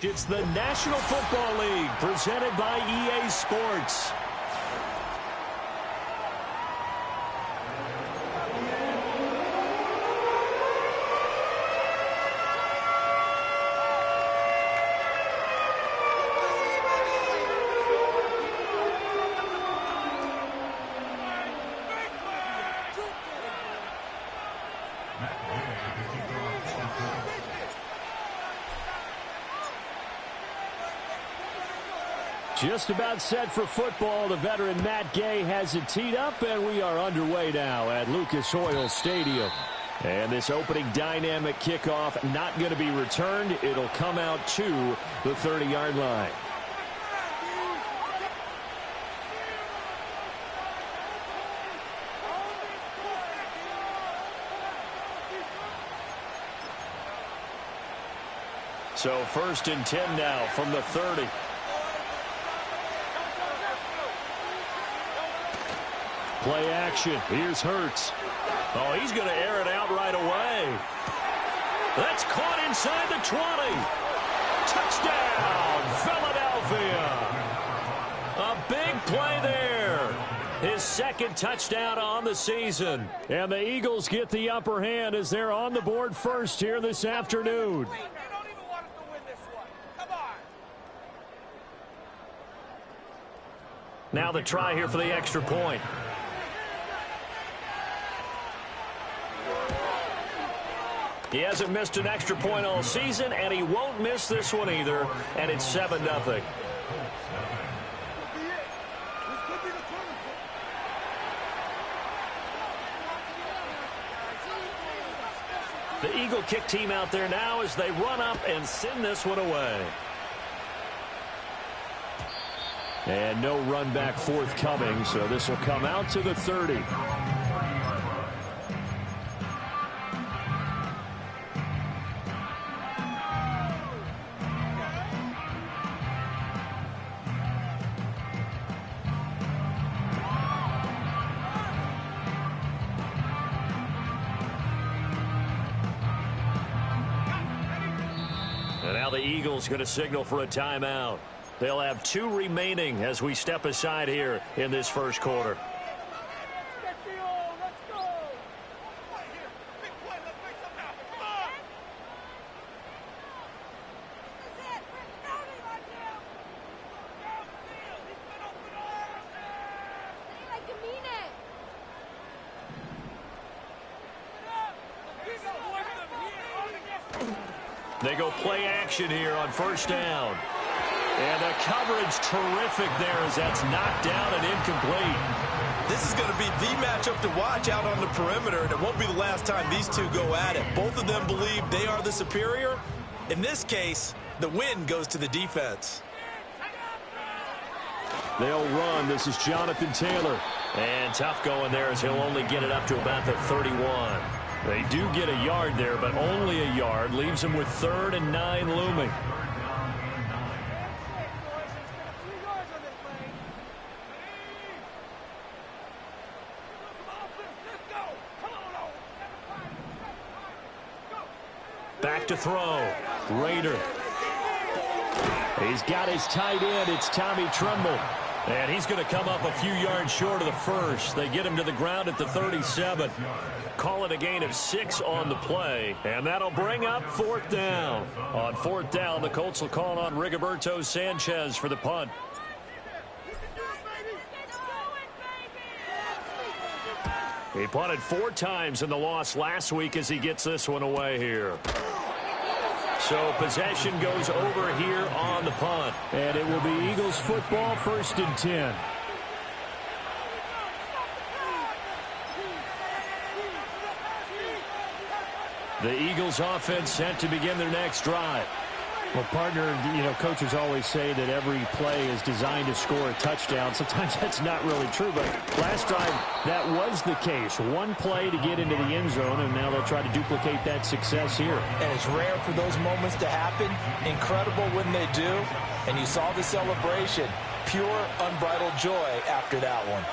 It's the National Football League presented by EA Sports. Just about set for football. The veteran Matt Gay has it teed up, and we are underway now at Lucas Oil Stadium. And this opening dynamic kickoff not going to be returned. It'll come out to the 30-yard line. So 1st and 10 now from the 30. Play action. Here's Hurts. Oh, he's going to air it out right away. That's caught inside the 20. Touchdown, Philadelphia. A big play there. His second touchdown on the season. And the Eagles get the upper hand as they're on the board first here this afternoon. Now the try here for the extra point. He hasn't missed an extra point all season, and he won't miss this one either, and it's 7-0. The Eagle kick team out there now as they run up and send this one away. And no run back forthcoming, so this will come out to the 30. And now the Eagles going to signal for a timeout. They'll have 2 remaining as we step aside here in this first quarter. They go play action here on 1st down. And the coverage terrific there as that's knocked down and incomplete. This is going to be the matchup to watch out on the perimeter, and it won't be the last time these two go at it. Both of them believe they are the superior. In this case, the win goes to the defense. They'll run. This is Jonathan Taylor. And tough going there as he'll only get it up to about the 31. They do get a yard there, but only a yard. Leaves them with 3rd and 9 looming. Back to throw. Raider. He's got his tight end. It's Tommy Tremble. And he's going to come up a few yards short of the first. They get him to the ground at the 37. Call it a gain of 6 on the play. And that'll bring up 4th down. On 4th down, the Colts will call on Rigoberto Sanchez for the punt. He punted 4 times in the loss last week as he gets this one away here. So possession goes over here on the punt. And it will be Eagles football, 1st and 10. The Eagles offense set to begin their next drive. Well, partner, coaches always say that every play is designed to score a touchdown. Sometimes that's not really true, but last drive, that was the case. One play to get into the end zone, and now they'll try to duplicate that success here. And it's rare for those moments to happen. Incredible when they do. And you saw the celebration. Pure, unbridled joy after that one.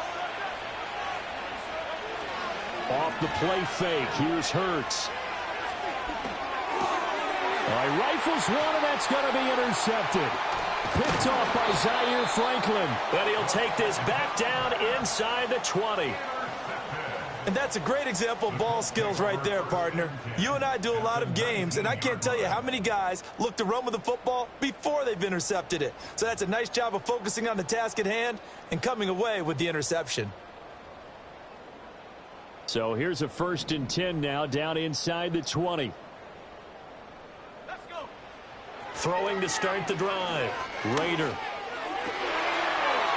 Off the play fake, here's Hurts. Rifles one, and that's going to be intercepted. Picked off by Zaire Franklin. And he'll take this back down inside the 20. And that's a great example of ball skills right there, partner. You and I do a lot of games, and I can't tell you how many guys look to run with the football before they've intercepted it. So that's a nice job of focusing on the task at hand and coming away with the interception. So here's a 1st and 10 now, down inside the 20. Throwing to start the drive. Raider.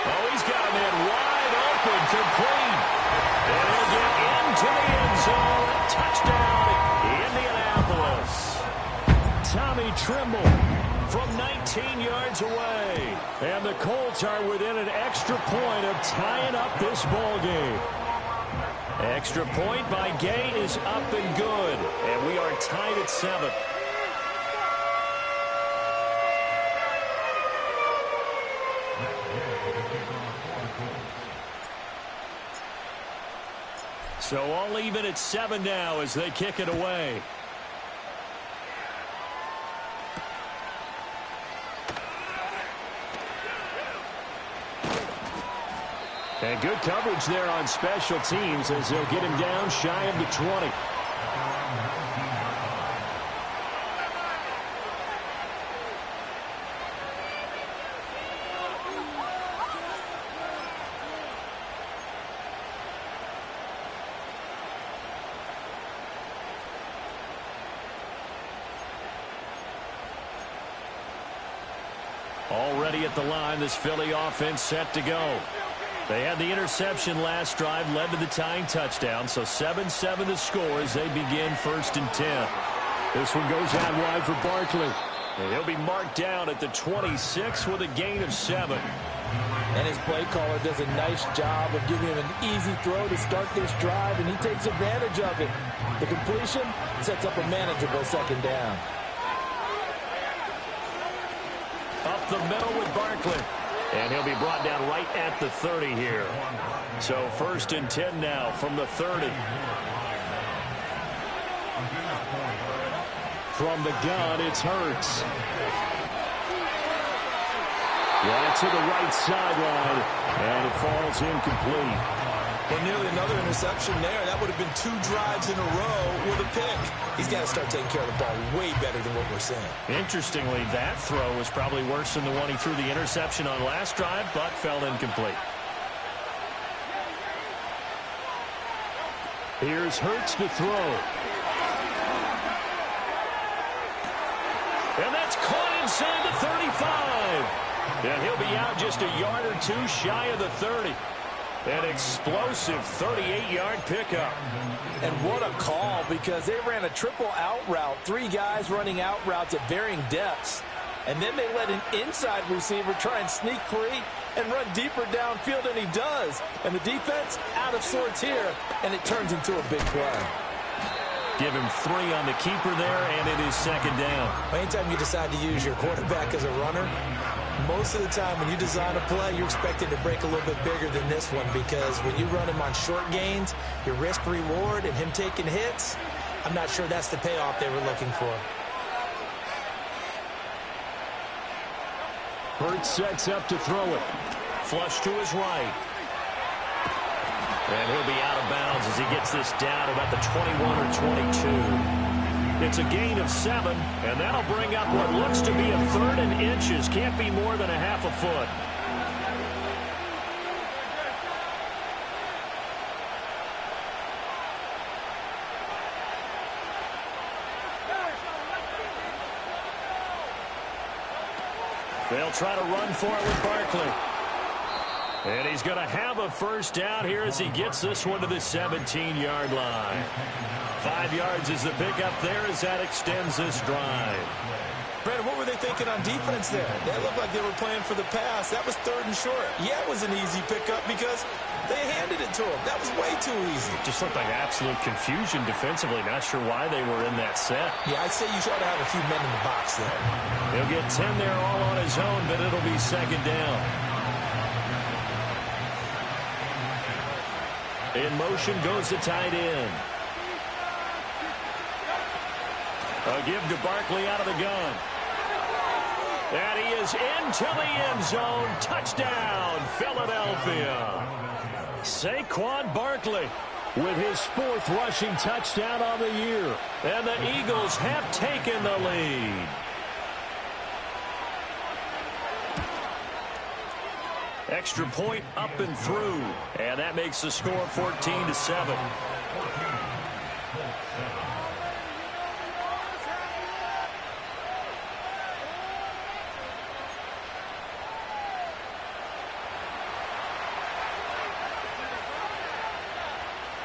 Oh, he's got him in wide open, complete. And he'll get into the end zone. Touchdown, Indianapolis. Tommy Tremble from 19 yards away. And the Colts are within an extra point of tying up this ball game. Extra point by Gay is up and good. And we are tied at 7. So all even at 7 now as they kick it away. And good coverage there on special teams as they'll get him down shy of the 20. Already at the line, this Philly offense set to go. They had the interception last drive, led to the tying touchdown, so 7-7 the score as they begin 1st and 10. This one goes out wide for Barkley. And he'll be marked down at the 26 with a gain of 7. And his play caller does a nice job of giving him an easy throw to start this drive, and he takes advantage of it. The completion sets up a manageable 2nd down. Up the middle with Barkley. And he'll be brought down right at the 30 here. So 1st and 10 now from the 30. From the gun, it's Hurts. Right to the right sideline, and it falls incomplete. Well, nearly another interception there. That would have been 2 drives in a row with a pick. He's got to start taking care of the ball way better than what we're seeing. Interestingly, that throw was probably worse than the one he threw the interception on last drive, but fell incomplete. Here's Hurts to throw. And that's caught inside the 35. And he'll be out just a yard or 2 shy of the 30. An explosive 38-yard pickup. And what a call, because they ran a triple out route. 3 guys running out routes at varying depths. And then they let an inside receiver try and sneak free and run deeper downfield, and he does. And the defense out of sorts here, and it turns into a big play. Give him 3 on the keeper there, and it is 2nd down. Anytime you decide to use your quarterback as a runner, most of the time when you design a play, you're expected to break a little bit bigger than this one, because when you run him on short gains, your risk-reward and him taking hits, I'm not sure that's the payoff they were looking for. Hurts sets up to throw it. Flush to his right. And he'll be out of bounds as he gets this down about the 21 or 22. It's a gain of 7, and that'll bring up what looks to be a 3rd and inches. Can't be more than a half a foot. They'll try to run for it with Barkley. And he's going to have a 1st down here as he gets this one to the 17-yard line. 5 yards is the pickup there as that extends this drive. Brandon, what were they thinking on defense there? That looked like they were playing for the pass. That was 3rd and short. Yeah, it was an easy pickup because they handed it to him. That was way too easy. Just looked like absolute confusion defensively. Not sure why they were in that set. Yeah, I'd say you ought to have a few men in the box there. He'll get 10 there all on his own, but it'll be 2nd down. In motion goes the tight end. A give to Barkley out of the gun. And he is into the end zone. Touchdown, Philadelphia. Saquon Barkley with his 4th rushing touchdown on the year. And the Eagles have taken the lead. Extra point up and through. And that makes the score 14-7.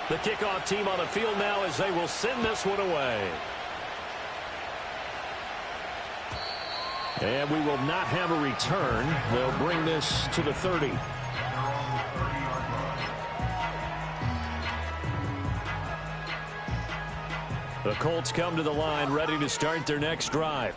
The kickoff team on the field now as they will send this one away. And we will not have a return. They'll bring this to the 30. The Colts come to the line ready to start their next drive.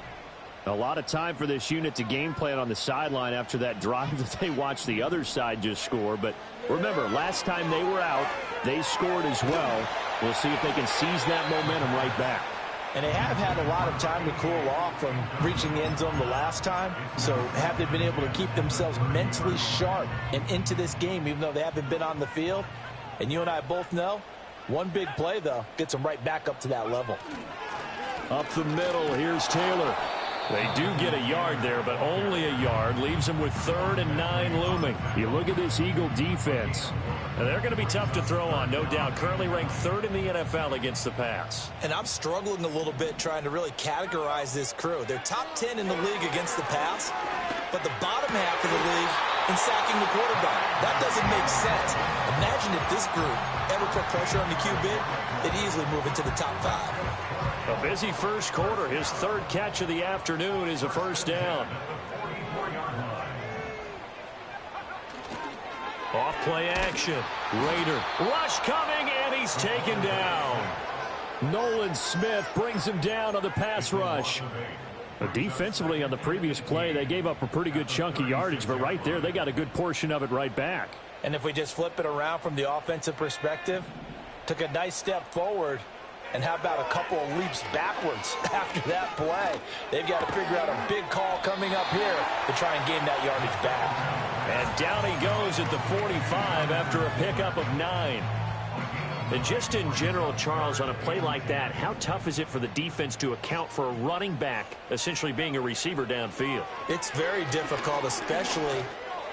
A lot of time for this unit to game plan on the sideline after that drive that they watched the other side just score. But remember, last time they were out, they scored as well. We'll see if they can seize that momentum right back. And they have had a lot of time to cool off from reaching the end zone the last time. So have they been able to keep themselves mentally sharp and into this game, even though they haven't been on the field? And you and I both know, one big play, though, gets them right back up to that level. Up the middle, here's Taylor. They do get a yard there, but only a yard. Leaves them with 3rd and 9 looming. You look at this Eagle defense. And they're going to be tough to throw on, no doubt. Currently ranked 3rd in the NFL against the pass. And I'm struggling a little bit trying to really categorize this crew. They're top 10 in the league against the pass, but the bottom half of the league in sacking the quarterback. That doesn't make sense. Imagine if this group ever put pressure on the QB, they'd easily move into the top 5. A busy first quarter. His 3rd catch of the afternoon is a first down. Off play action. Raider. Rush coming, and he's taken down. Nolan Smith brings him down on the pass rush. Defensively on the previous play, they gave up a pretty good chunk of yardage, but right there, they got a good portion of it right back. And if we just flip it around from the offensive perspective, took a nice step forward, and how about a couple of leaps backwards after that play? They've got to figure out a big call coming up here to try and gain that yardage back. And down he goes at the 45 after a pickup of 9. And just in general, Charles, on a play like that, how tough is it for the defense to account for a running back essentially being a receiver downfield? It's very difficult, especially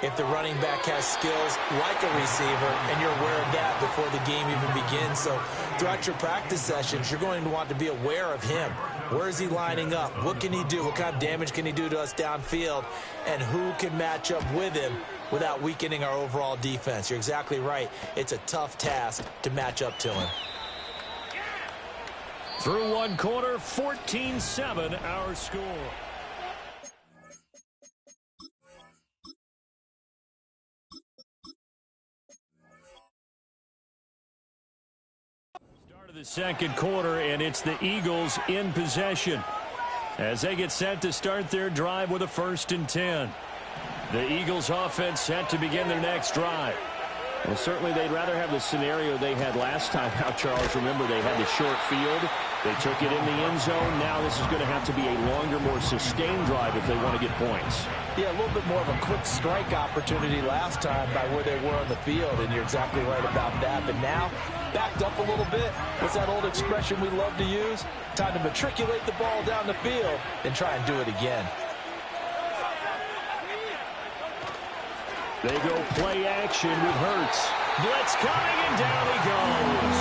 if the running back has skills like a receiver, and you're aware of that before the game even begins. So throughout your practice sessions, you're going to want to be aware of him. Where is he lining up? What can he do? What kind of damage can he do to us downfield? And who can match up with him without weakening our overall defense? You're exactly right. It's a tough task to match up to him. Through one quarter, 14-7 our score. The second quarter, and it's the Eagles in possession as they get set to start their drive with a 1st and 10. The Eagles offense set to begin their next drive. Well, certainly they'd rather have the scenario they had last time out, Charles. Remember, they had the short field. They took it in the end zone. Now this is going to have to be a longer, more sustained drive if they want to get points. Yeah, a little bit more of a quick strike opportunity last time by where they were on the field, and you're exactly right about that. But now, backed up a little bit. What's that old expression we love to use? Time to matriculate the ball down the field and try and do it again. They go play action with Hurts. Blitz coming, and down he goes.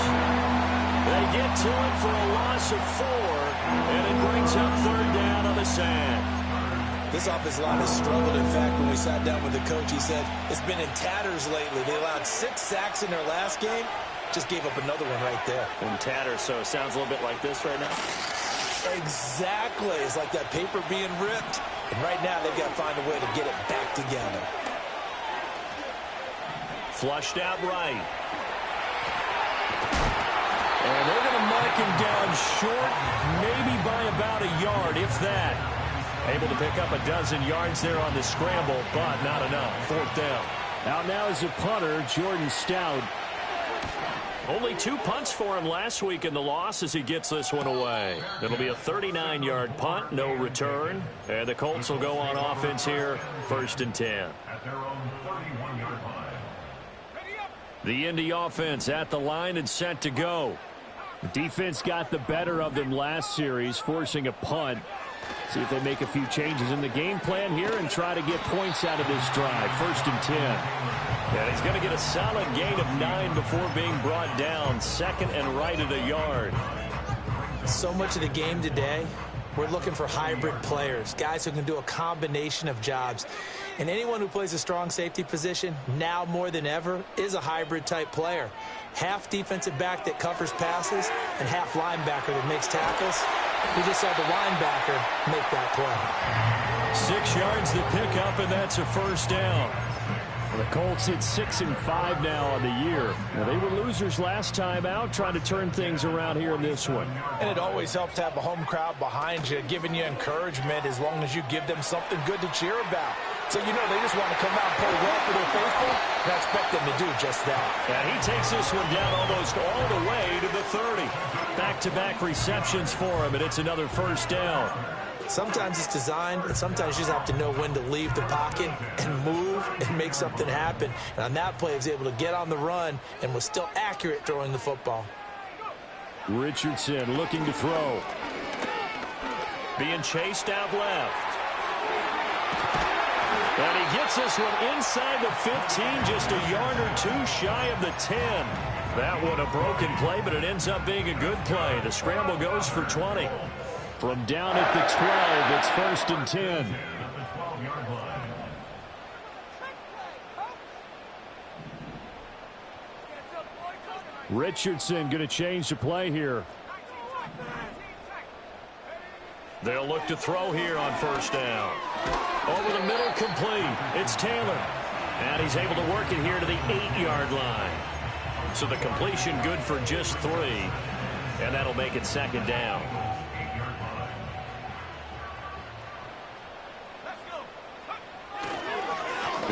They get to it for a loss of 4, and it brings up 3rd down on the sand. This offensive line has struggled. In fact, when we sat down with the coach, he said it's been in tatters lately. They allowed 6 sacks in their last game. Just gave up another one right there. In tatters, so it sounds a little bit like this right now. Exactly. It's like that paper being ripped. And right now, they've got to find a way to get it back together. Flushed out right. And they're going to mark him down short, maybe by about a yard, if that. Able to pick up a dozen yards there on the scramble, but not enough. 4th down. Out now is a punter, Jordan Stout. Only 2 punts for him last week in the loss as he gets this one away. It'll be a 39-yard punt, no return. And the Colts will go on offense here, 1st and 10. The Indy offense at the line and set to go. The defense got the better of them last series, forcing a punt. See if they make a few changes in the game plan here and try to get points out of this drive. 1st and 10. And he's going to get a solid gain of 9 before being brought down. 2nd and right at a yard. So much of the game today, we're looking for hybrid players, guys who can do a combination of jobs. And anyone who plays a strong safety position, now more than ever, is a hybrid-type player. Half defensive back that covers passes and half linebacker that makes tackles. We just saw the linebacker make that play. 6 yards the pickup, and that's a 1st down. Well, the Colts hit 6 and 5 now on the year. Now, they were losers last time out, trying to turn things around here in this one. And it always helps to have a home crowd behind you, giving you encouragement as long as you give them something good to cheer about. So, you know, they just want to come out and play well for their faithful, and I expect them to do just that. And he takes this one down almost all the way to the 30. Back-to-back receptions for him, and it's another 1st down. Sometimes it's designed, and sometimes you just have to know when to leave the pocket and move and make something happen. And on that play, he was able to get on the run and was still accurate throwing the football. Richardson looking to throw. Being chased out left. And he gets this one inside the 15, just a yard or 2 shy of the 10. That one a broken play, but it ends up being a good play. The scramble goes for 20. From down at the 12, it's 1st and 10. Richardson going to change the play here. They'll look to throw here on 1st down. Over the middle, complete. It's Taylor. And he's able to work it here to the 8-yard line. So the completion good for just 3. And that'll make it 2nd down.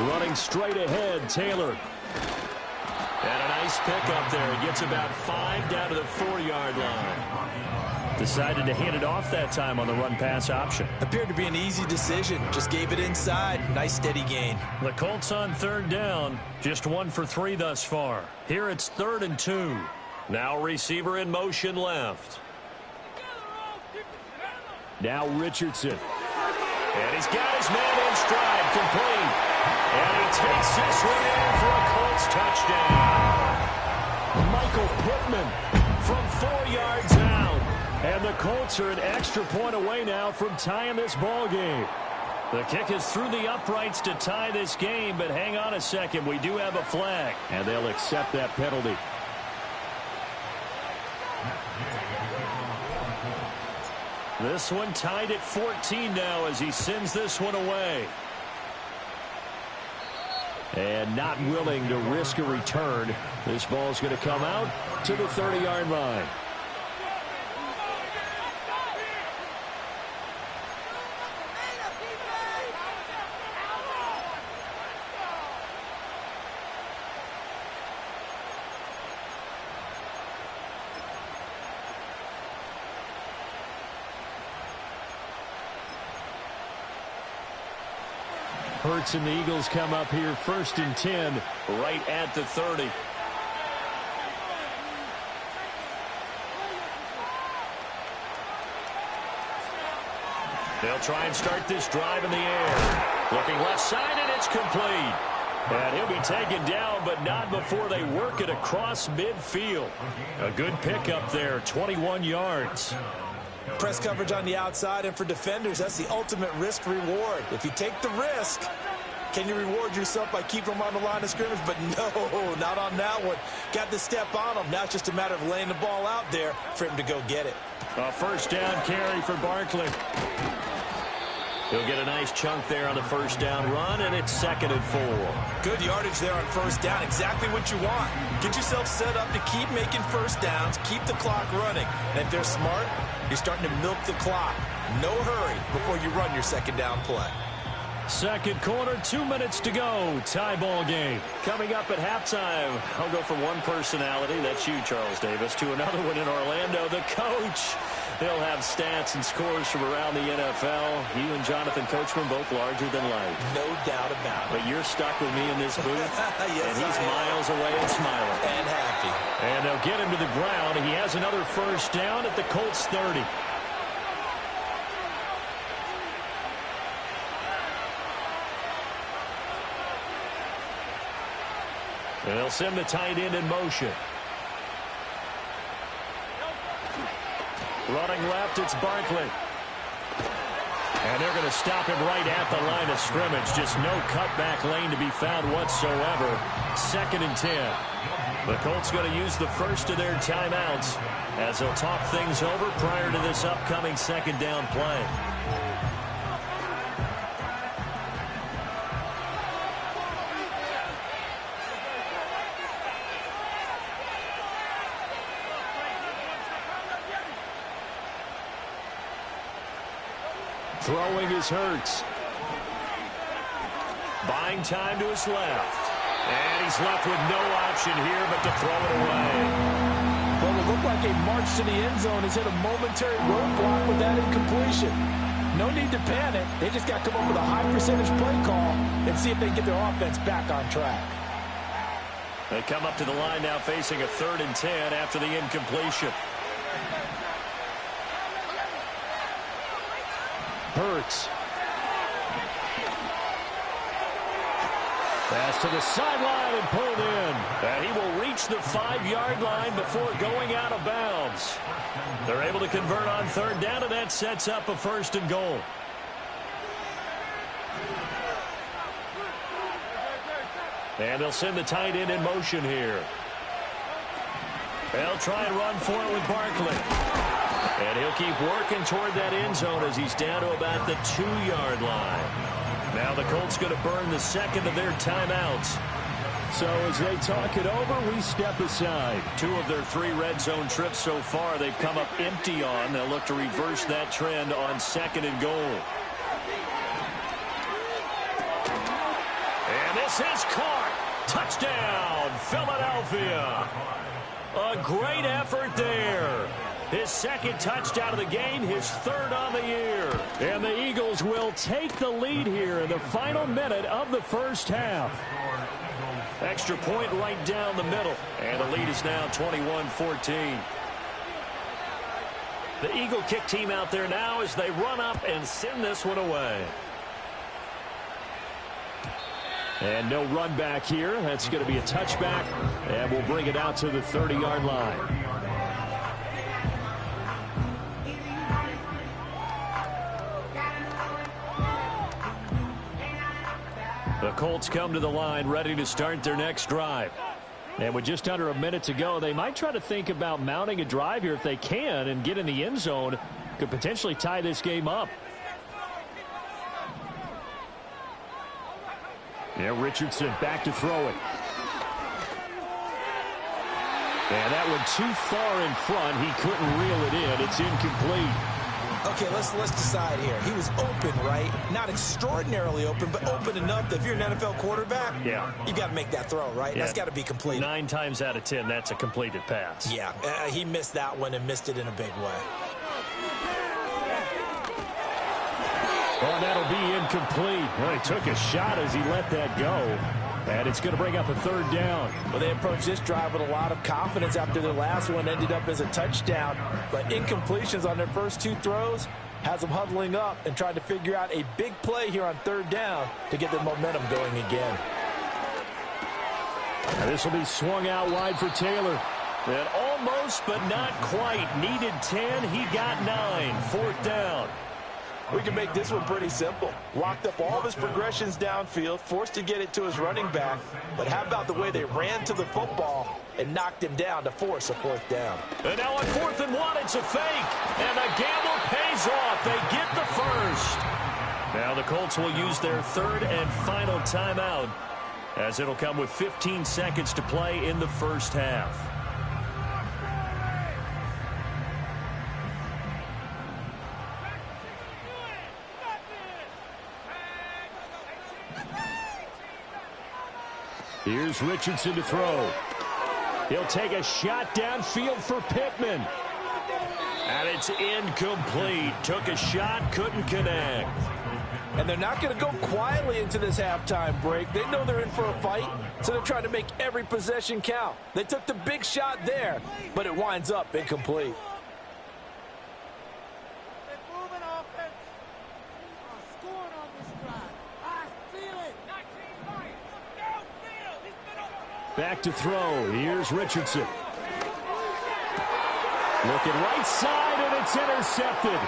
Running straight ahead, Taylor. And a nice pick up there. He gets about 5 down to the 4-yard line. Decided to hand it off that time on the run-pass option. Appeared to be an easy decision. Just gave it inside. Nice steady gain. The Colts on 3rd down. Just 1 for 3 thus far. Here it's 3rd and 2. Now receiver in motion left. Now Richardson. And he's got his man in stride, complete. And he takes this one in for a Colts touchdown. Michael Pittman from 4 yards out. And the Colts are an extra point away now from tying this ball game. The kick is through the uprights to tie this game, but hang on a second. We do have a flag. And they'll accept that penalty. This one tied at 14 now as he sends this one away. And not willing to risk a return. This ball's going to come out to the 30-yard line. Hurts and the Eagles come up here 1st and 10. Right at the 30. They'll try and start this drive in the air. Looking left side, and it's complete. And he'll be taken down, but not before they work it across midfield. A good pickup there, 21 yards. Press coverage on the outside, and for defenders, that's the ultimate risk reward. If you take the risk, can you reward yourself by keeping them on the line of scrimmage? But no, not on that one. Got to step on them. Now it's just a matter of laying the ball out there for him to go get it. A 1st down carry for Barkley. He'll get a nice chunk there on the 1st down run, and it's 2nd and 4. Good yardage there on 1st down. Exactly what you want. Get yourself set up to keep making 1st downs, keep the clock running. And if they're smart, you're starting to milk the clock. No hurry before you run your 2nd down play. Second quarter, 2 minutes to go. Tie ball game. Coming up at halftime, I'll go from one personality, that's you, Charles Davis, to another one in Orlando, the coach. He'll have stats and scores from around the NFL. You and Jonathan Coachman both larger than life. No doubt about it. But you're stuck with me in this booth, yes, and he's miles away and smiling. And happy. And they'll get him to the ground. He has another first down at the Colts 30. And they'll send the tight end in motion. Running left, it's Barkley. And they're going to stop him right at the line of scrimmage. Just no cutback lane to be found whatsoever. 2nd and 10. The Colts going to use the first of their timeouts as they'll talk things over prior to this upcoming second down play. Throwing is Hurts. Buying time to his left. And he's left with no option here but to throw it away. Well, it looked like a march to the end zone has hit a momentary roadblock with that incompletion. No need to panic. They just got to come up with a high percentage play call and see if they can get their offense back on track. They come up to the line now facing a 3rd and 10 after the incompletion. Hurts. Pass to the sideline and pulled in. And he will reach the 5-yard line before going out of bounds. They're able to convert on 3rd down, and that sets up a 1st and goal. And they'll send the tight end in motion here. They'll try and run for it with Barkley. And he'll keep working toward that end zone as he's down to about the 2-yard line. Now the Colts going to burn the second of their timeouts. So as they talk it over, we step aside. 2 of their 3 red zone trips so far they've come up empty on. They'll look to reverse that trend on 2nd and goal. And this is caught. Touchdown, Philadelphia. A great effort there. His 2nd touchdown of the game, his 3rd on the year. And the Eagles will take the lead here in the final minute of the first half. Extra point right down the middle. And the lead is now 21-14. The Eagle kick team out there now as they run up and send this one away. And no run back here. That's going to be a touchback. And we'll bring it out to the 30-yard line. The Colts come to the line ready to start their next drive. And with just under a minute to go, they might try to think about mounting a drive here if they can and get in the end zone. Could potentially tie this game up. Yeah, Richardson back to throw it. And that one too far in front. He couldn't reel it in. It's incomplete. Okay, let's decide here. He was open, right? Not extraordinarily open, but open enough that if you're an NFL quarterback, you got to make that throw, right? Yeah. That's got to be completed. 9 times out of 10, that's a completed pass. Yeah, he missed that one and missed it in a big way. Oh, that'll be incomplete. Well, he took a shot as he let that go. And it's going to bring up a 3rd down. Well, they approached this drive with a lot of confidence after their last one ended up as a touchdown. But incompletions on their first 2 throws has them huddling up and trying to figure out a big play here on 3rd down to get their momentum going again. And this will be swung out wide for Taylor. And almost, but not quite. Needed 10. He got 9. 4th down. We can make this one pretty simple. Locked up all of his progressions downfield, forced to get it to his running back. But how about the way they ran to the football and knocked him down to force a 4th down? And now on 4th and 1, it's a fake. And the gamble pays off. They get the first. Now the Colts will use their 3rd and final timeout, as it'll come with 15 seconds to play in the first half. Here's Richardson to throw. He'll take a shot downfield for Pittman. And it's incomplete. Took a shot, couldn't connect. And they're not going to go quietly into this halftime break. They know they're in for a fight, so they're trying to make every possession count. They took the big shot there, but it winds up incomplete. Back to throw. Here's Richardson. Looking right side, and it's intercepted.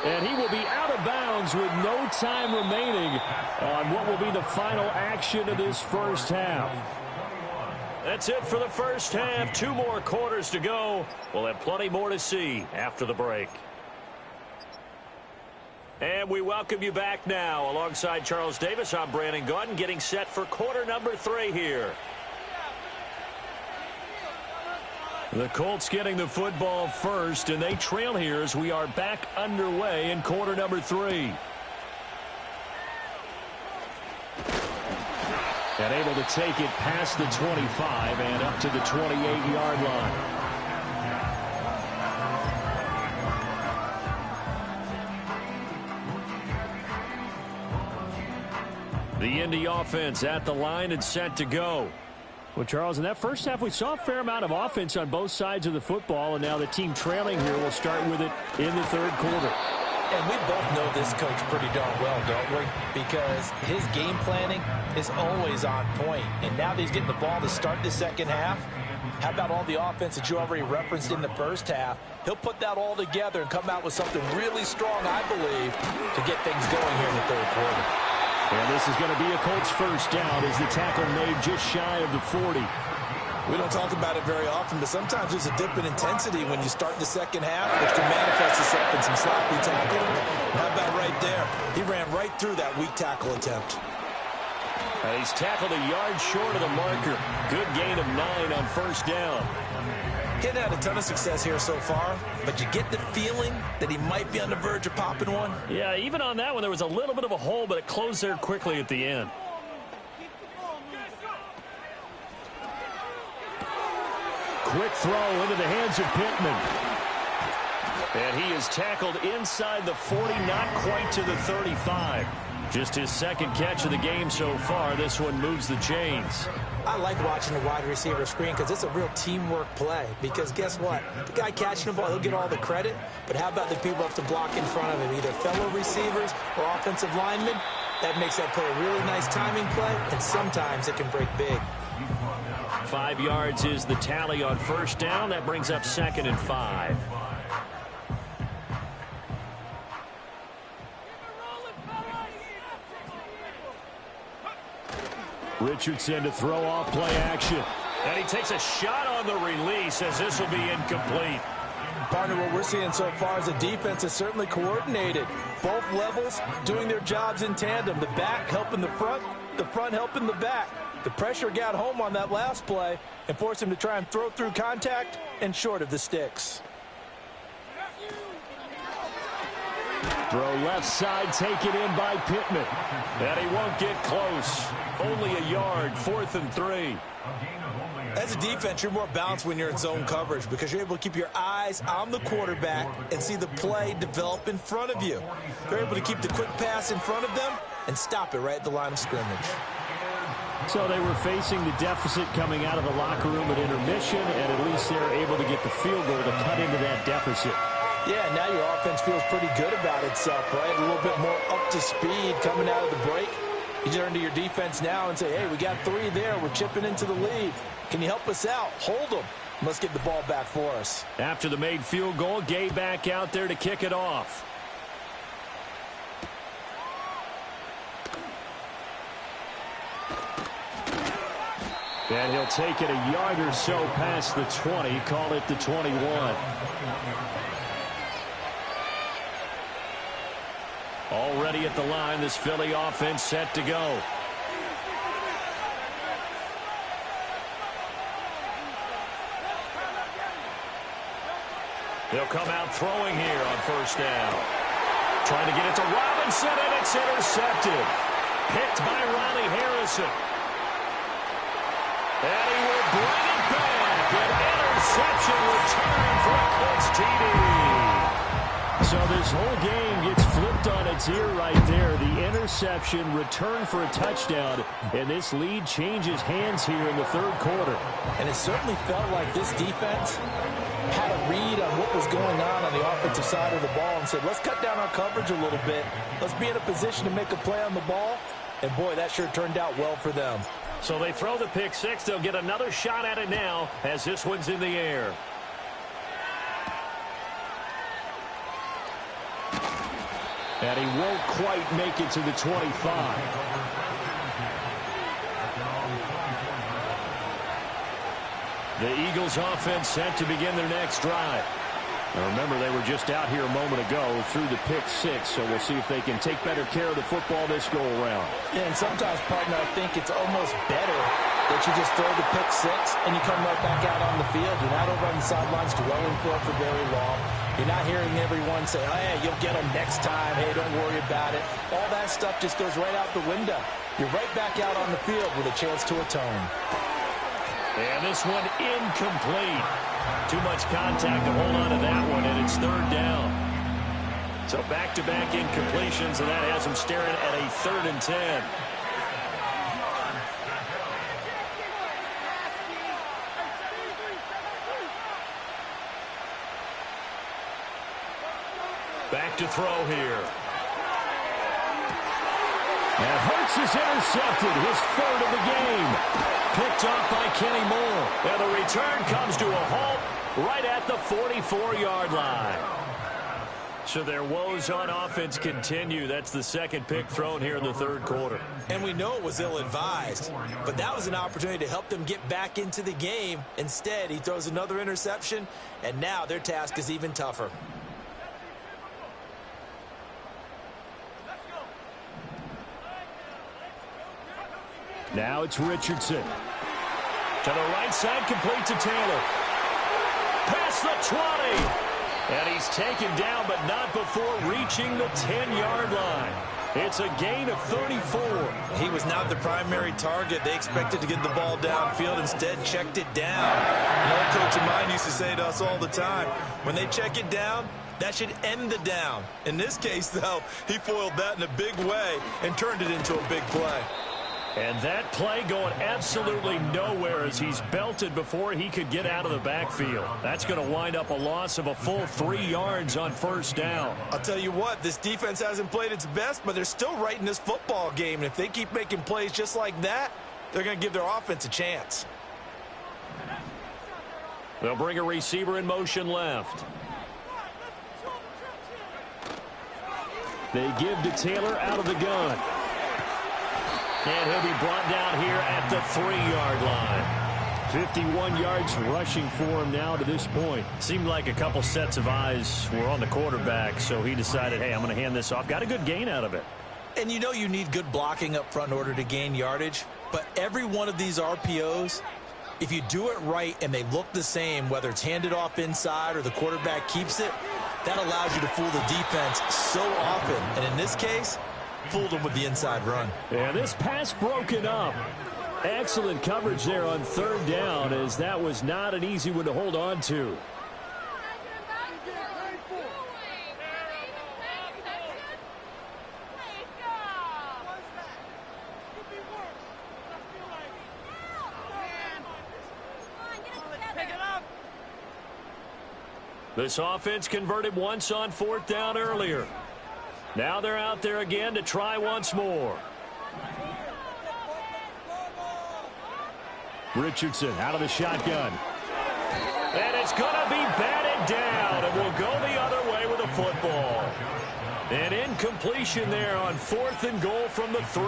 And he will be out of bounds with no time remaining on what will be the final action of this first half. That's it for the first half. 2 more quarters to go. We'll have plenty more to see after the break. And we welcome you back now. Alongside Charles Davis, I'm Brandon Gaudin, getting set for quarter number 3 here. The Colts getting the football first, and they trail here as we are back underway in quarter number 3. And able to take it past the 25 and up to the 28-yard line. The Indy offense at the line and set to go. Well, Charles, in that first half, we saw a fair amount of offense on both sides of the football, and now the team trailing here will start with it in the third quarter. And we both know this coach pretty darn well, don't we? Because his game planning is always on point. And now that he's getting the ball to start the second half, how about all the offense that you already referenced in the first half? He'll put that all together and come out with something really strong, I believe, to get things going here in the third quarter. And this is going to be a Colts first down as the tackle made just shy of the 40. We don't talk about it very often, but sometimes there's a dip in intensity when you start the second half, which can manifest itself in some sloppy tackling. And how about right there? He ran right through that weak tackle attempt. And he's tackled a yard short of the marker. Good gain of 9 on first down. He hadn't had a ton of success here so far, but you get the feeling that he might be on the verge of popping one. Yeah, even on that one, there was a little bit of a hole, but it closed there quickly at the end. Quick throw into the hands of Pittman. And he is tackled inside the 40, not quite to the 35. Just his second catch of the game so far. This one moves the chains. I like watching the wide receiver screen because it's a real teamwork play. Because guess what? The guy catching the ball, he'll get all the credit. But how about the people who have to block in front of him, either fellow receivers or offensive linemen? That makes that play a really nice timing play, and sometimes it can break big. 5 yards is the tally on first down. That brings up 2nd and 5. Richardson to throw off play action. And he takes a shot on the release as this will be incomplete. Partner, what we're seeing so far is the defense is certainly coordinated. Both levels doing their jobs in tandem. The back helping the front helping the back. The pressure got home on that last play and forced him to try and throw through contact and short of the sticks. Throw left side, taken in by Pittman. And he won't get close. Only a yard, 4th and 3. As a defense, you're more balanced when you're in zone coverage because you're able to keep your eyes on the quarterback and see the play develop in front of you. You're able to keep the quick pass in front of them and stop it right at the line of scrimmage. So they were facing the deficit coming out of the locker room at intermission, and at least they're able to get the field goal to cut into that deficit. Yeah, now your offense feels pretty good about itself, right? A little bit more up to speed coming out of the break. You turn to your defense now and say, hey, we got 3 there. We're chipping into the lead. Can you help us out? Hold them. Let's get the ball back for us. After the made field goal, Gay back out there to kick it off. And he'll take it a yard or so past the 20, call it the 21. Already at the line, this Philly offense set to go. They'll come out throwing here on first down. Trying to get it to Robinson, and it's intercepted. Picked by Riley Harrison. And he will bring it back. An interception return for a Colts TD. So this whole game gets flipped on its ear right there. The interception, return for a touchdown, and this lead changes hands here in the third quarter. And it certainly felt like this defense had a read on what was going on the offensive side of the ball and said, let's cut down our coverage a little bit. Let's be in a position to make a play on the ball. And, boy, that sure turned out well for them. So they throw the pick six. They'll get another shot at it now as this one's in the air. And he won't quite make it to the 25. The Eagles offense set to begin their next drive. Now remember, they were just out here a moment ago through the pick six, so we'll see if they can take better care of the football this go-around. Yeah, and sometimes, partner, I think it's almost better that you just throw the pick six and you come right back out on the field. You're not over on the sidelines dwelling for it for very long. You're not hearing everyone say, oh, hey, you'll get them next time. Hey, don't worry about it. All that stuff just goes right out the window. You're right back out on the field with a chance to atone. And this one incomplete. Too much contact to hold on to that one, and it's third down. So back-to-back incompletions, and that has them staring at a 3rd and 10. Back to throw here. And Hurts is intercepted, his 3rd of the game. Picked off by Kenny Moore. And the return comes to a halt right at the 44-yard line. So their woes on offense continue. That's the second pick thrown here in the third quarter. And we know it was ill-advised, but that was an opportunity to help them get back into the game. Instead, he throws another interception, and now their task is even tougher. Now it's Richardson. To the right side, complete to Taylor. Past the 20. And he's taken down, but not before reaching the 10-yard line. It's a gain of 34. He was not the primary target. They expected to get the ball downfield. Instead, checked it down. An old coach of mine used to say to us all the time, when they check it down, that should end the down. In this case, though, he foiled that in a big way and turned it into a big play. And that play going absolutely nowhere as he's belted before he could get out of the backfield. That's going to wind up a loss of a full 3 yards on first down. I'll tell you what, this defense hasn't played its best, but they're still right in this football game. And if they keep making plays just like that, they're going to give their offense a chance. They'll bring a receiver in motion left. They give to Taylor out of the gun. And he'll be brought down here at the 3-yard line. 51 yards rushing for him now to this point. Seemed like a couple sets of eyes were on the quarterback, so he decided, hey, I'm going to hand this off. Got a good gain out of it. And you know you need good blocking up front in order to gain yardage, but every one of these RPOs, if you do it right and they look the same, whether it's handed off inside or the quarterback keeps it, that allows you to fool the defense so often. And in this case, fooled him with the inside run. Yeah, this pass broken up. Excellent coverage there on third down, as that was not an easy one to hold on to. This offense converted once on 4th down earlier. Now they're out there again to try once more. Richardson out of the shotgun. And it's going to be batted down, and we'll go the other way with the football. An incompletion there on 4th and goal from the 3.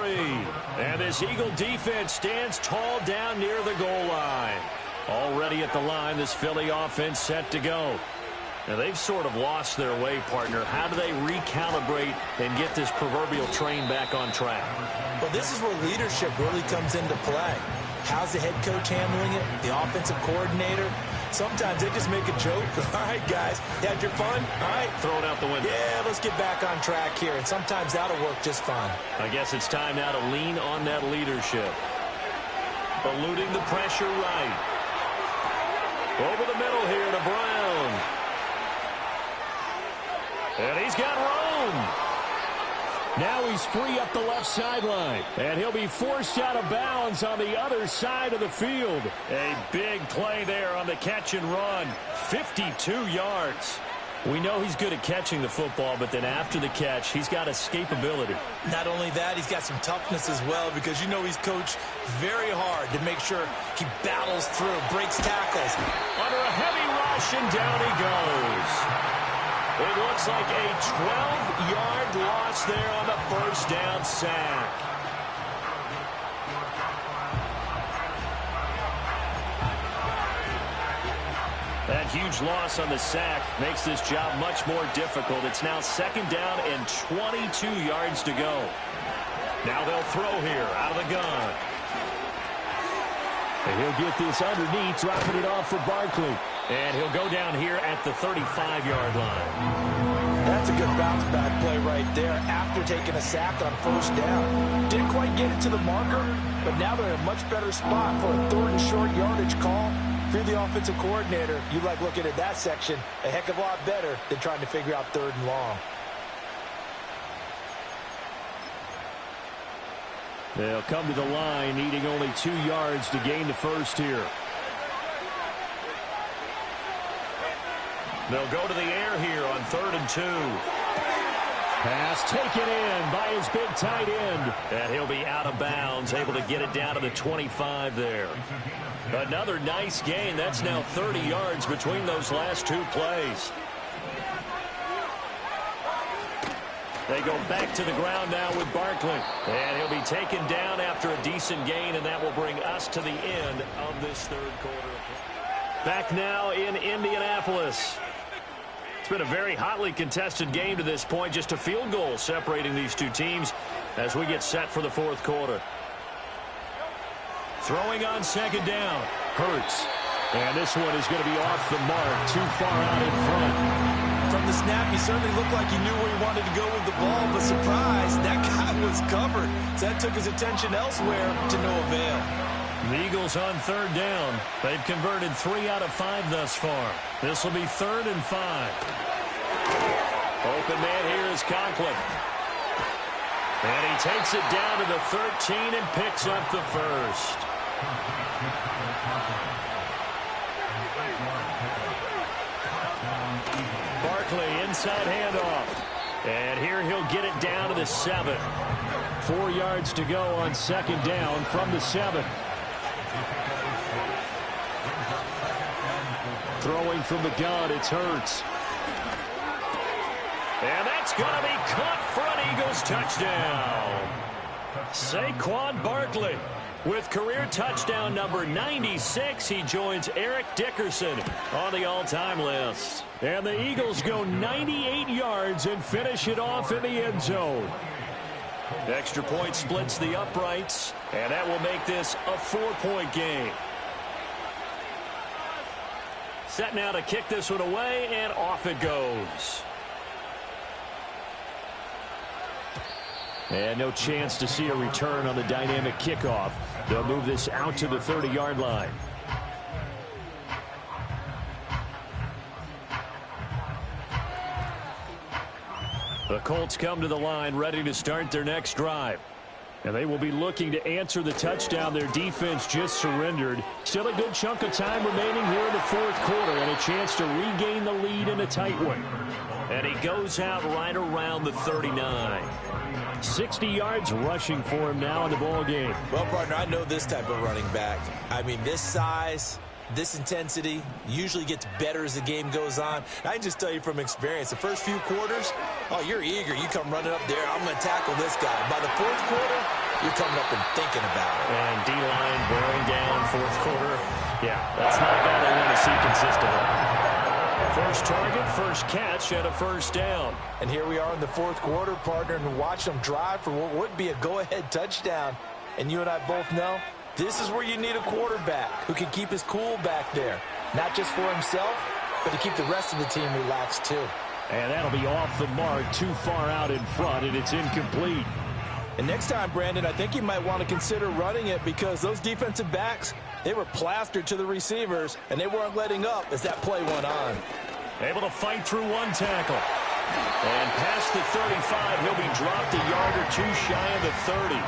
And this Eagle defense stands tall down near the goal line. Already at the line, this Philly offense set to go. Now, they've sort of lost their way, partner. How do they recalibrate and get this proverbial train back on track? Well, this is where leadership really comes into play. How's the head coach handling it? The offensive coordinator? Sometimes they just make a joke. All right, guys, you had your fun? All right. Throw it out the window. Yeah, let's get back on track here, and sometimes that'll work just fine. I guess it's time now to lean on that leadership. Eluding the pressure right. Over the middle here to Brown. And he's got room. Now he's free up the left sideline. And he'll be forced out of bounds on the other side of the field. A big play there on the catch and run. 52 yards. We know he's good at catching the football, but then after the catch, he's got escapability. Not only that, he's got some toughness as well, because you know he's coached very hard to make sure he battles through, breaks tackles. Under a heavy rush, and down he goes. It looks like a 12-yard loss there on the first down sack. That huge loss on the sack makes this job much more difficult. It's now second down and 22 yards to go. Now they'll throw here out of the gun. And he'll get this underneath, dropping it off for Barkley. And he'll go down here at the 35-yard line. That's a good bounce back play right there after taking a sack on first down. Didn't quite get it to the marker, but now they're in a much better spot for a third and short yardage call. If you're the offensive coordinator, you like looking at that section a heck of a lot better than trying to figure out third and long. They'll come to the line, needing only 2 yards to gain the first here. They'll go to the air here on 3rd and 2. Pass taken in by his big tight end. And he'll be out of bounds, able to get it down to the 25 there. Another nice gain. That's now 30 yards between those last 2 plays. They go back to the ground now with Barkley. And he'll be taken down after a decent gain, and that will bring us to the end of this third quarter. Back now in Indianapolis. It's been a very hotly contested game to this point. Just a field goal separating these two teams as we get set for the fourth quarter. Throwing on second down. Hurts. And this one is going to be off the mark, too far out in front. From the snap, he certainly looked like he knew where he wanted to go with the ball, but surprise, that guy was covered. So that took his attention elsewhere to no avail. The Eagles on third down. They've converted 3 out of 5 thus far. This will be 3rd and 5. Open man here is Conklin. And he takes it down to the 13 and picks up the first. Barkley inside handoff. And here he'll get it down to the 7. 4 yards to go on second down from the 7. Throwing from the gun, it's Hurts. And that's going to be caught for an Eagles touchdown. Saquon Barkley with career touchdown number 96. He joins Eric Dickerson on the all-time list. And the Eagles go 98 yards and finish it off in the end zone. Extra point splits the uprights, and that will make this a 4-point game. Set now to kick this one away, and off it goes. And no chance to see a return on the dynamic kickoff. They'll move this out to the 30-yard line. The Colts come to the line ready to start their next drive. And they will be looking to answer the touchdown their defense just surrendered. Still a good chunk of time remaining here in the fourth quarter and a chance to regain the lead in a tight one. And he goes out right around the 39. 60 yards rushing for him now in the ball game. Well, partner, I know this type of running back. I mean, this size, this intensity usually gets better as the game goes on. I can just tell you from experience, the first few quarters, oh, you're eager. You come running up there, I'm going to tackle this guy. By the fourth quarter, you're coming up and thinking about it. And D-line bearing down fourth quarter. Yeah, that's not a guy they want to see consistently. First target, first catch, and a first down. And here we are in the fourth quarter, partner, and watch them drive for what would be a go-ahead touchdown. And you and I both know this is where you need a quarterback who can keep his cool back there. not just for himself, but to keep the rest of the team relaxed too. And that'll be off the mark, too far out in front, and it's incomplete. And next time, Brandon, I think you might want to consider running it because those defensive backs, they were plastered to the receivers, and they weren't letting up as that play went on. Able to fight through one tackle. And past the 35, he'll be dropped a yard or two shy of the 30.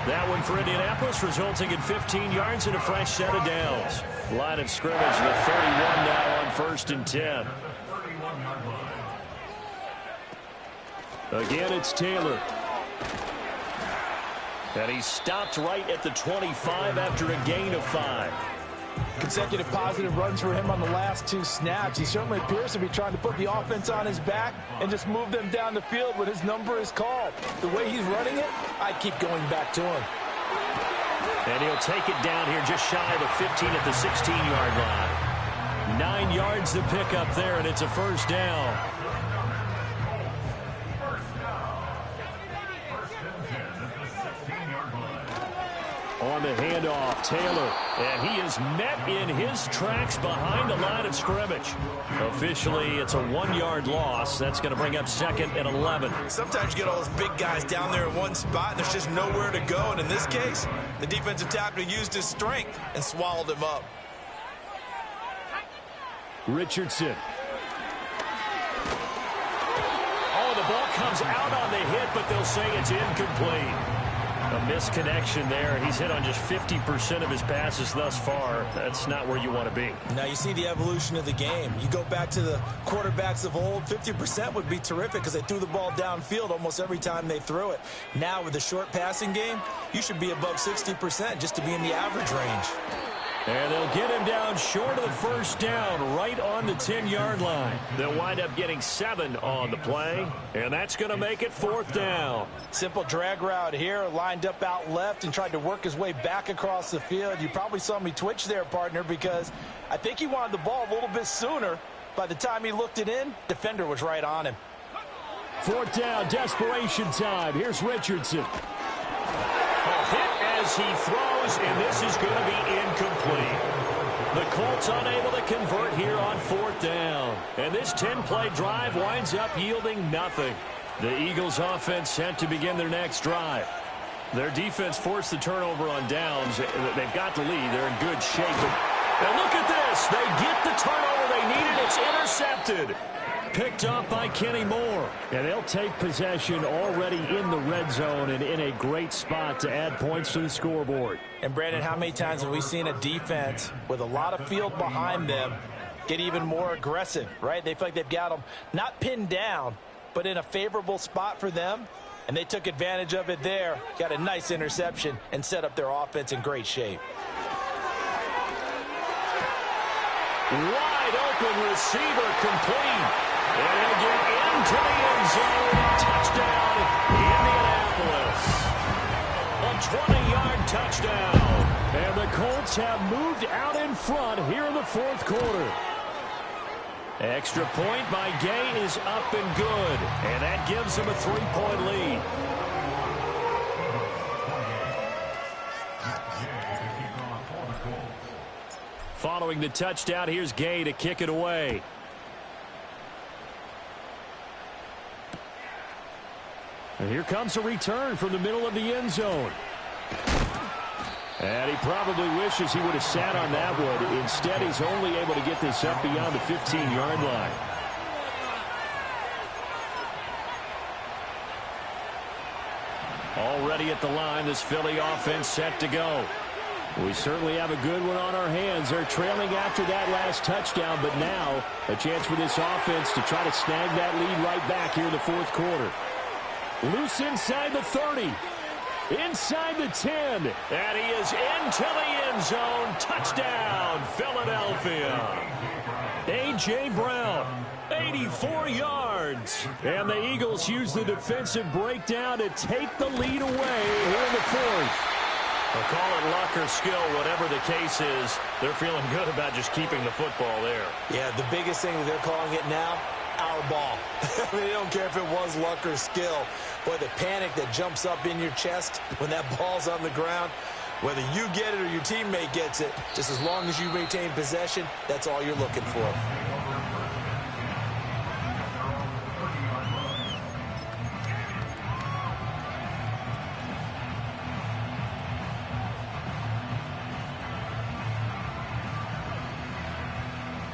That one for Indianapolis, resulting in 15 yards and a fresh set of downs. Line of scrimmage, the 31 now on 1st and 10. Again, it's Taylor. And he stopped right at the 25 after a gain of 5. Consecutive positive runs for him on the last 2 snaps. He certainly appears to be trying to put the offense on his back and just move them down the field when his number is called. The way he's running it, I keep going back to him. And he'll take it down here just shy of the 15 at the 16-yard line. 9 yards to pick up there, and it's a first down. On the handoff, Taylor, and he is met in his tracks behind the line of scrimmage. Officially, it's a 1-yard loss. That's going to bring up 2nd and 11. Sometimes you get all those big guys down there in one spot, and there's just nowhere to go. And in this case, the defensive tackle used his strength and swallowed him up. Richardson. Oh, the ball comes out on the hit, but they'll say it's incomplete. A misconnection there. He's hit on just 50% of his passes thus far. That's not where you want to be. Now you see the evolution of the game. You go back to the quarterbacks of old, 50% would be terrific because they threw the ball downfield almost every time they threw it. Now with the short passing game, you should be above 60% just to be in the average range. And they'll get him down short of the first down, right on the 10-yard line. They'll wind up getting 7 on the play, and that's going to make it 4th down. Simple drag route here, lined up out left and tried to work his way back across the field. You probably saw me twitch there, partner, because I think he wanted the ball a little bit sooner. By the time he looked it in, defender was right on him. 4th down, desperation time. Here's Richardson. Hit as he throws, and this is going to be incomplete. The Colts unable to convert here on 4th down. And this 10-play drive winds up yielding nothing. The Eagles offense set to begin their next drive. Their defense forced the turnover on downs. They've got the lead. They're in good shape. And look at this. They get the turnover they needed. It's intercepted. Picked up by Kenny Moore. And they'll take possession already in the red zone and in a great spot to add points to the scoreboard. And, Brandon, how many times have we seen a defense with a lot of field behind them get even more aggressive, right? They feel like they've got them not pinned down, but in a favorable spot for them. And they took advantage of it there, got a nice interception, and set up their offense in great shape. Wide open receiver complete. And he'll get into the end zone. Touchdown, Indianapolis. A 20-yard touchdown. And the Colts have moved out in front here in the 4th quarter. Extra point by Gay is up and good. And that gives them a 3-point lead. Following the touchdown, here's Gay to kick it away. And here comes a return from the middle of the end zone. And he probably wishes he would have sat on that one. Instead, he's only able to get this up beyond the 15-yard line. Already at the line, this Philly offense set to go. We certainly have a good one on our hands. They're trailing after that last touchdown, but now a chance for this offense to try to snag that lead right back here in the 4th quarter. Loose inside the 30. Inside the 10. And he is into the end zone. Touchdown, Philadelphia. A.J. Brown, 84 yards. And the Eagles use the defensive breakdown to take the lead away here in the 4th. Well, call it luck or skill, whatever the case is. They're feeling good about just keeping the football there. Yeah, the biggest thing that they're calling it now, our ball. I mean, they don't care if it was luck or skill. Boy, the panic that jumps up in your chest when that ball's on the ground, Whether you get it or your teammate gets it, just as long as you maintain possession, that's all you're looking for.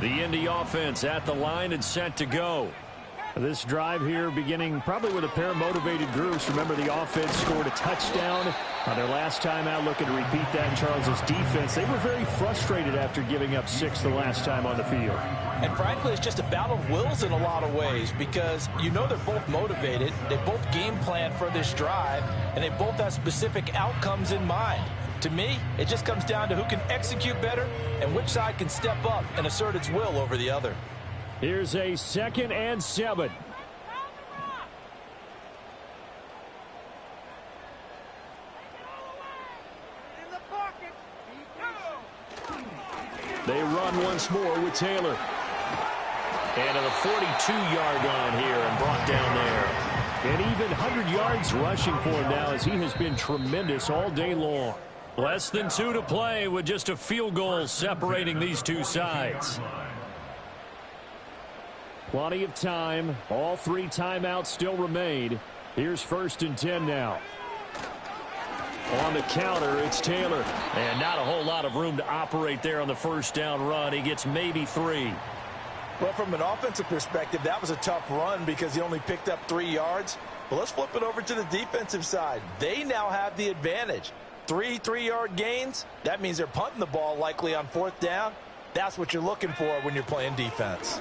The Indy offense at the line and set to go. This drive here beginning probably with a pair of motivated groups. Remember, the offense scored a touchdown on their last time out, looking to repeat that in Charles's defense. They were very frustrated after giving up 6 the last time on the field. And frankly, it's just a battle of wills in a lot of ways because you know they're both motivated. They both game plan for this drive, and they both have specific outcomes in mind. To me, it just comes down to who can execute better and which side can step up and assert its will over the other. Here's a 2nd and 7. They run once more with Taylor. And to the 42-yard line here and brought down there. And even 100 yards rushing for him now as he has been tremendous all day long. Less than 2 to play with just a field goal separating these two sides. Plenty of time. All 3 timeouts still remain. Here's 1st and 10 now. On the counter, it's Taylor. And not a whole lot of room to operate there on the first down run. He gets maybe 3. Well, from an offensive perspective, that was a tough run because he only picked up 3 yards. But let's flip it over to the defensive side. They now have the advantage. 3 3-yard gains, that means they're punting the ball likely on 4th down. That's what you're looking for when you're playing defense.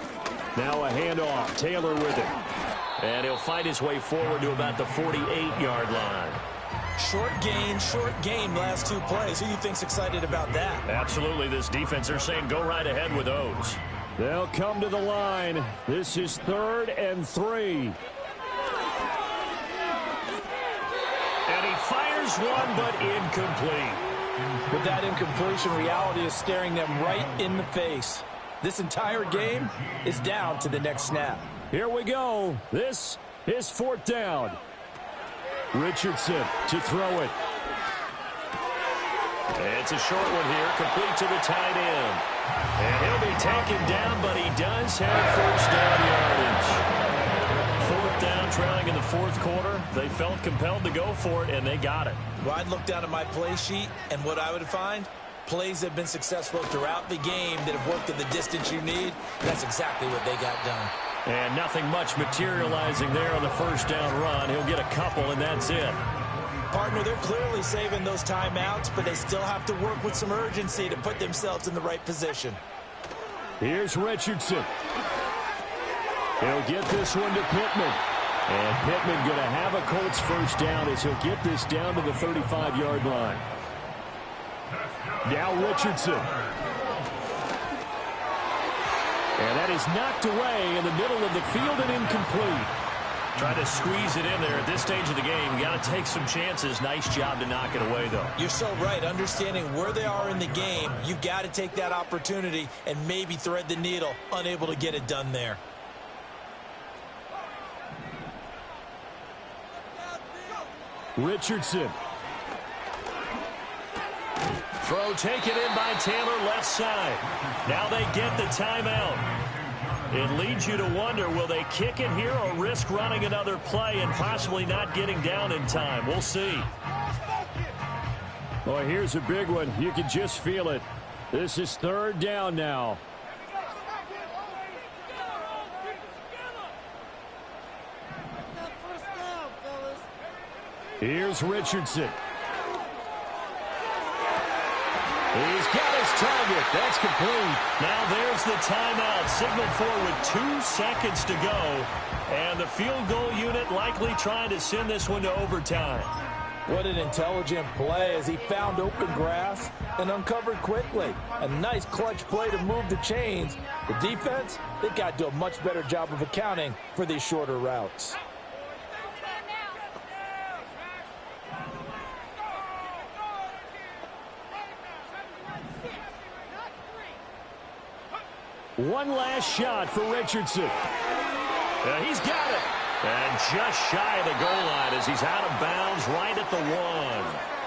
Now a handoff. Taylor with it. And he'll fight his way forward to about the 48-yard line. Short gain last 2 plays. Who do you think's excited about that? Absolutely. This defense, they're saying go right ahead with those. They'll come to the line. This is 3rd and 3. And he fires one, but incomplete. With that incompletion, reality is staring them right in the face. This entire game is down to the next snap. Here we go. This is 4th down. Richardson to throw it. It's a short one here, complete to the tight end. And he'll be taken down, but he does have 1st down yardage. 4th down, trailing in the 4th quarter. They felt compelled to go for it, and they got it. Well, I'd look down at my play sheet, and what I would find, plays that have been successful throughout the game that have worked at the distance you need. That's exactly what they got done. And nothing much materializing there on the first down run. He'll get a couple, and that's it. Partner, they're clearly saving those timeouts, but they still have to work with some urgency to put themselves in the right position. Here's Richardson. He'll get this one to Pittman. And Pittman going to have a Colts first down as he'll get this down to the 35-yard line. Now Richardson. And that is knocked away in the middle of the field and incomplete. Try to squeeze it in there at this stage of the game. You got to take some chances. Nice job to knock it away, though. You're so right. Understanding where they are in the game, you got to take that opportunity and maybe thread the needle. Unable to get it done there. Richardson. Throw taken in by Taylor, left side. Now they get the timeout. It leads you to wonder, will they kick it here or risk running another play and possibly not getting down in time? We'll see. Well, here's a big one. You can just feel it. This is 3rd down now. Here's Richardson. He's got his target. That's complete. Now there's the timeout. Signaled for with 2 seconds to go. And the field goal unit likely trying to send this one to overtime. What an intelligent play as he found open grass and uncovered quickly. A nice clutch play to move the chains. The defense, they got to do a much better job of accounting for these shorter routes. One last shot for Richardson. He's got it. And just shy of the goal line as he's out of bounds right at the 1.